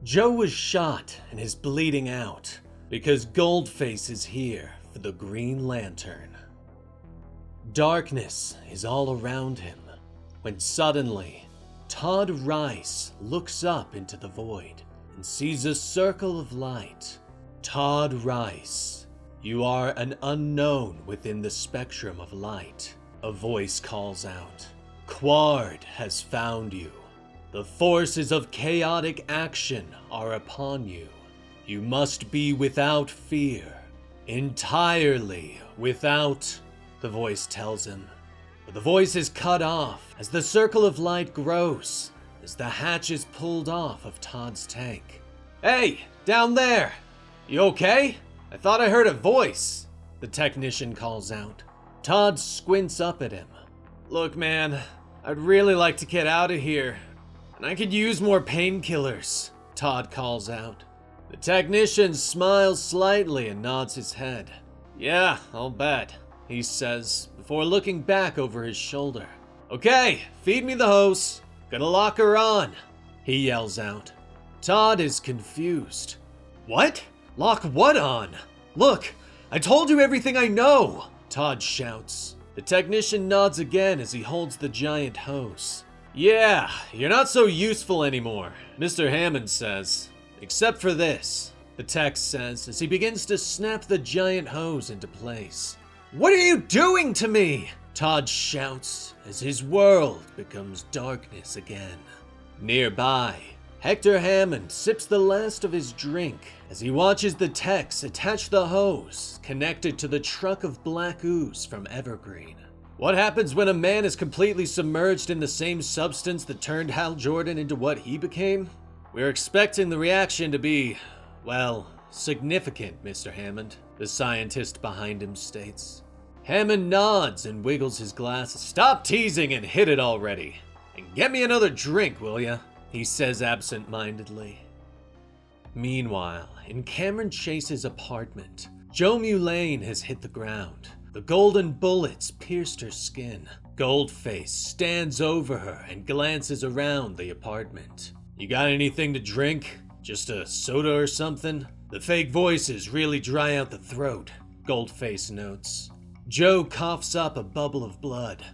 Joe was shot and is bleeding out because Goldface is here for the Green Lantern. Darkness is all around him when suddenly Todd Rice looks up into the void and sees a circle of light. Todd Rice, you are an unknown within the spectrum of light, a voice calls out. Quard has found you. The forces of chaotic action are upon you. You must be without fear, entirely without, the voice tells him. But the voice is cut off as the circle of light grows, as the hatch is pulled off of Todd's tank. Hey, down there! You okay? I thought I heard a voice, the technician calls out. Todd squints up at him. Look, man, I'd really like to get out of here, and I could use more painkillers, Todd calls out. The technician smiles slightly and nods his head. Yeah, I'll bet, he says, before looking back over his shoulder. Okay, feed me the hose. Gonna lock her on, he yells out. Todd is confused. What? Lock what on? Look, I told you everything I know, Todd shouts. The technician nods again as he holds the giant hose. Yeah, you're not so useful anymore, Mr. Hammond says. Except for this, the tech says as he begins to snap the giant hose into place. What are you doing to me? Todd shouts as his world becomes darkness again. Nearby, Hector Hammond sips the last of his drink as he watches the techs attach the hose connected to the truck of black ooze from Evergreen. What happens when a man is completely submerged in the same substance that turned Hal Jordan into what he became? We're expecting the reaction to be, well, significant, Mr. Hammond, the scientist behind him states. Hammond nods and wiggles his glasses. Stop teasing and hit it already. And get me another drink, will ya? He says absent-mindedly. Meanwhile, in Cameron Chase's apartment, Joe Mulane has hit the ground. The golden bullets pierced her skin. Goldface stands over her and glances around the apartment. You got anything to drink? Just a soda or something? The fake voices really dry out the throat, Goldface notes. Joe coughs up a bubble of blood.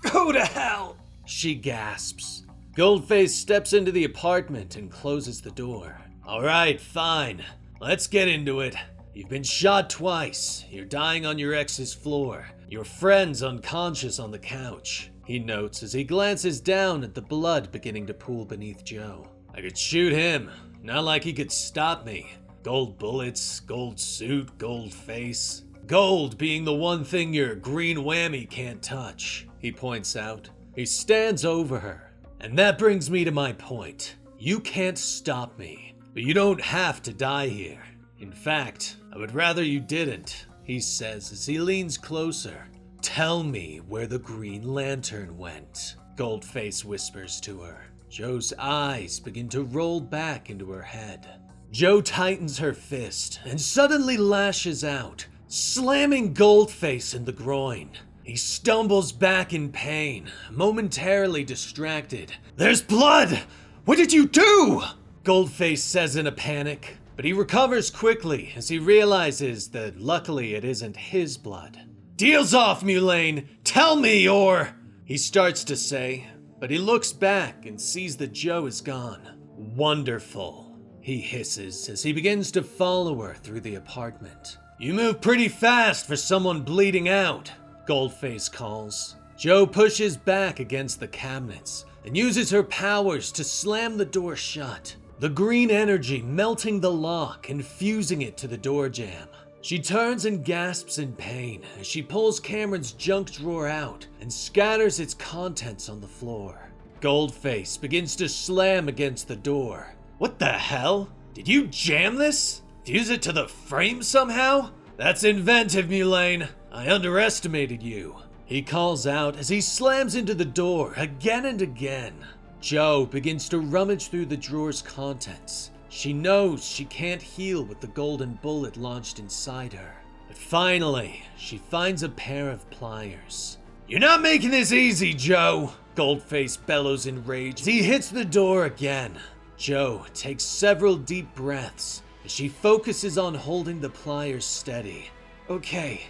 Go to hell, she gasps. Goldface steps into the apartment and closes the door. All right, fine. Let's get into it. You've been shot twice. You're dying on your ex's floor. Your friend's unconscious on the couch, he notes as he glances down at the blood beginning to pool beneath Joe. I could shoot him. Not like he could stop me. Gold bullets, gold suit, gold face. Gold being the one thing your green whammy can't touch, he points out. He stands over her. And that brings me to my point. You can't stop me, but you don't have to die here. In fact, I would rather you didn't, he says as he leans closer. Tell me where the Green Lantern went, Goldface whispers to her. Joe's eyes begin to roll back into her head. Joe tightens her fist and suddenly lashes out, slamming Goldface in the groin. He stumbles back in pain, momentarily distracted. There's blood! What did you do? Goldface says in a panic, but he recovers quickly as he realizes that luckily it isn't his blood. Deal's off, Mulane! Tell me or... He starts to say, but he looks back and sees that Joe is gone. Wonderful, he hisses as he begins to follow her through the apartment. You move pretty fast for someone bleeding out, Goldface calls. Joe pushes back against the cabinets and uses her powers to slam the door shut, the green energy melting the lock and fusing it to the door jamb. She turns and gasps in pain as she pulls Cameron's junk drawer out and scatters its contents on the floor. Goldface begins to slam against the door. What the hell? Did you jam this? Fuse it to the frame somehow? That's inventive, Mulane. I underestimated you, he calls out as he slams into the door again and again. Joe begins to rummage through the drawer's contents. She knows she can't heal with the golden bullet launched inside her. But finally, she finds a pair of pliers. You're not making this easy, Joe, Goldface bellows in rage as he hits the door again. Jo takes several deep breaths as she focuses on holding the pliers steady. Okay,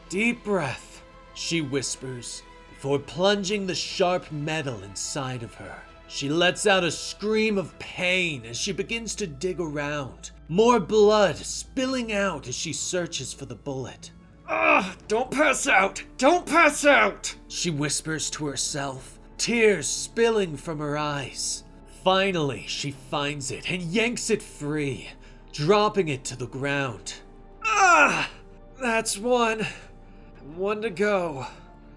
deep breath, she whispers, before plunging the sharp metal inside of her. She lets out a scream of pain as she begins to dig around, more blood spilling out as she searches for the bullet. "Ugh, don't pass out! Don't pass out!" she whispers to herself, tears spilling from her eyes. Finally, she finds it and yanks it free, dropping it to the ground. "Ah! That's one. One to go,"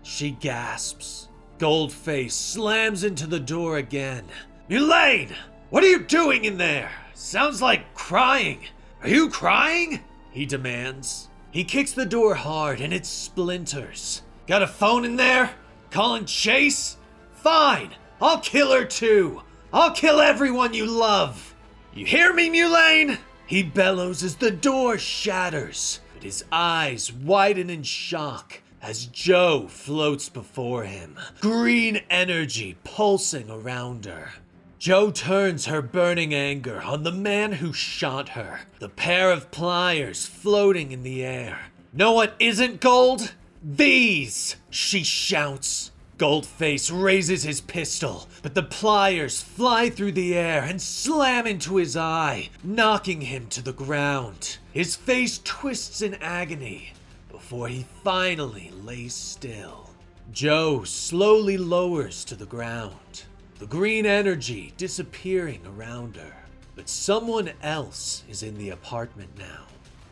she gasps. Goldface slams into the door again. "Elaine! What are you doing in there? Sounds like crying. Are you crying?" he demands. He kicks the door hard and it splinters. "Got a phone in there? Calling Chase? Fine, I'll kill her too. I'll kill everyone you love. You hear me, Elaine?" He bellows as the door shatters, but his eyes widen in shock as Jo floats before him, green energy pulsing around her. Jo turns her burning anger on the man who shot her, the pair of pliers floating in the air. "Know what isn't gold? These!" she shouts. Goldface raises his pistol, but the pliers fly through the air and slam into his eye, knocking him to the ground. His face twists in agony before he finally lays still. Jo slowly lowers to the ground, the green energy disappearing around her. But someone else is in the apartment now.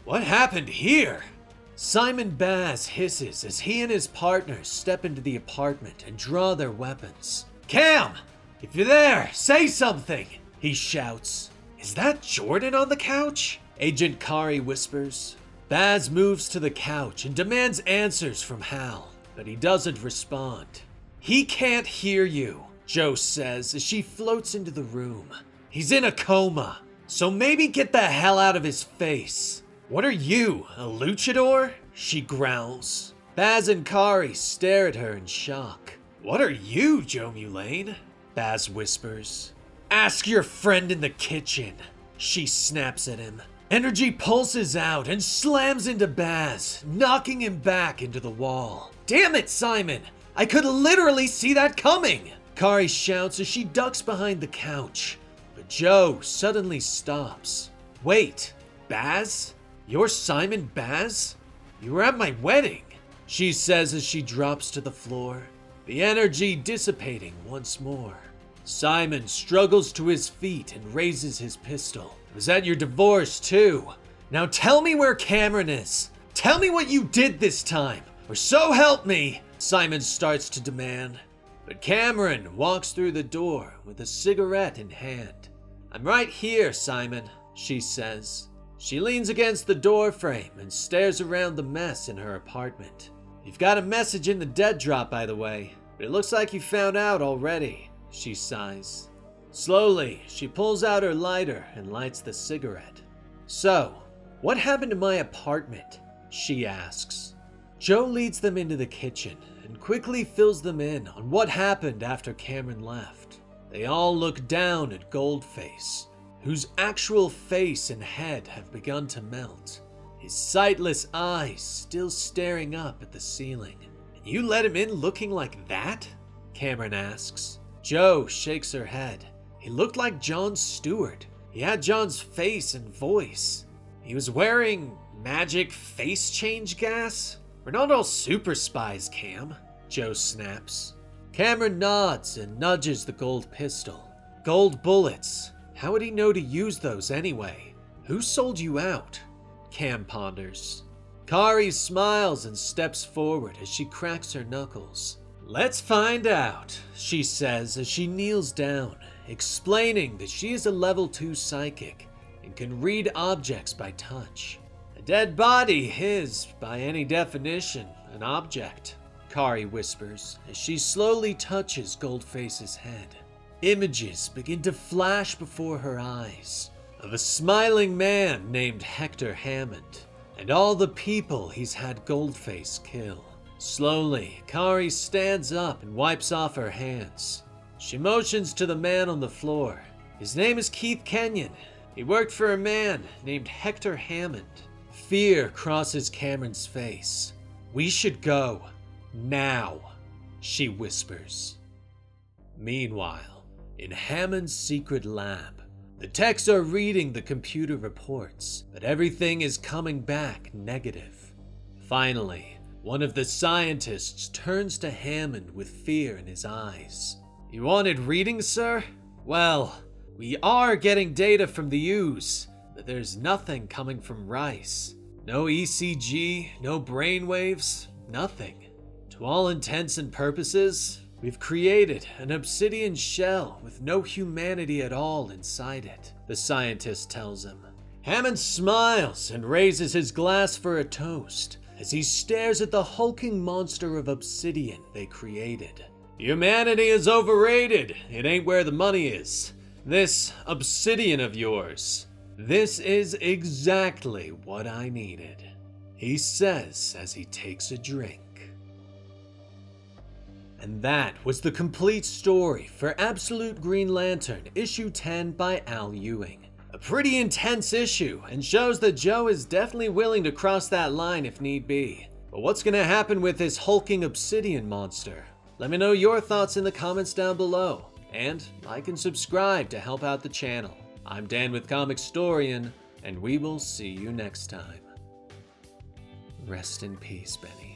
"What happened here?" Simon Baz hisses as he and his partners step into the apartment and draw their weapons. "Cam! If you're there, say something!" he shouts. "Is that Jordan on the couch?" Agent Kari whispers. Baz moves to the couch and demands answers from Hal, but he doesn't respond. "He can't hear you," Jo says as she floats into the room. "He's in a coma, so maybe get the hell out of his face." "What are you, a luchador?" she growls. Baz and Kari stare at her in shock. "What are you, Jo Mulane?" Baz whispers. "Ask your friend in the kitchen," she snaps at him. Energy pulses out and slams into Baz, knocking him back into the wall. "Damn it, Simon! I could literally see that coming!" Kari shouts as she ducks behind the couch, but Jo suddenly stops. "Wait, Baz? You're Simon Baz? You were at my wedding," she says as she drops to the floor, the energy dissipating once more. Simon struggles to his feet and raises his pistol. "I was at your divorce too. Now tell me where Cameron is. Tell me what you did this time, or so help me," Simon starts to demand. But Cameron walks through the door with a cigarette in hand. "I'm right here, Simon," she says. She leans against the door frame and stares around the mess in her apartment. "You've got a message in the dead drop, by the way, but it looks like you found out already," she sighs. Slowly, she pulls out her lighter and lights the cigarette. "So, what happened to my apartment?" she asks. Jo leads them into the kitchen and quickly fills them in on what happened after Cameron left. They all look down at Goldface, whose actual face and head have begun to melt, his sightless eyes still staring up at the ceiling. "And you let him in looking like that?" Cameron asks. Jo shakes her head. "He looked like Jon Stewart. He had Jon's face and voice. He was wearing magic face change gas. We're not all super spies, Cam," Jo snaps. Cameron nods and nudges the gold pistol. "Gold bullets. How would he know to use those anyway? Who sold you out?" Cam ponders. Kari smiles and steps forward as she cracks her knuckles. "Let's find out," she says as she kneels down, explaining that she is a level 2 psychic and can read objects by touch. "A dead body is, by any definition, an object," Kari whispers as she slowly touches Goldface's head. Images begin to flash before her eyes of a smiling man named Hector Hammond and all the people he's had Goldface kill. Slowly, Kari stands up and wipes off her hands. She motions to the man on the floor. His name is Keith Kenyon. He worked for a man named Hector Hammond. Fear crosses Cameron's face. We should go. Now, she whispers. Meanwhile, in Hammond's secret lab, the techs are reading the computer reports, but everything is coming back negative. Finally, one of the scientists turns to Hammond with fear in his eyes. You wanted readings, sir? Well, we are getting data from the U's, but there's nothing coming from Rice. No ECG, no brainwaves, nothing. To all intents and purposes, we've created an obsidian shell with no humanity at all inside it, the scientist tells him. Hammond smiles and raises his glass for a toast as he stares at the hulking monster of obsidian they created. Humanity is overrated. It ain't where the money is. This obsidian of yours, this is exactly what I needed, he says as he takes a drink. And that was the complete story for Absolute Green Lantern, issue 10 by Al Ewing. A pretty intense issue, and shows that Joe is definitely willing to cross that line if need be. But what's gonna happen with this hulking obsidian monster? Let me know your thoughts in the comments down below, and like and subscribe to help out the channel. I'm Dan with Comicstorian, and we will see you next time. Rest in peace, Benny.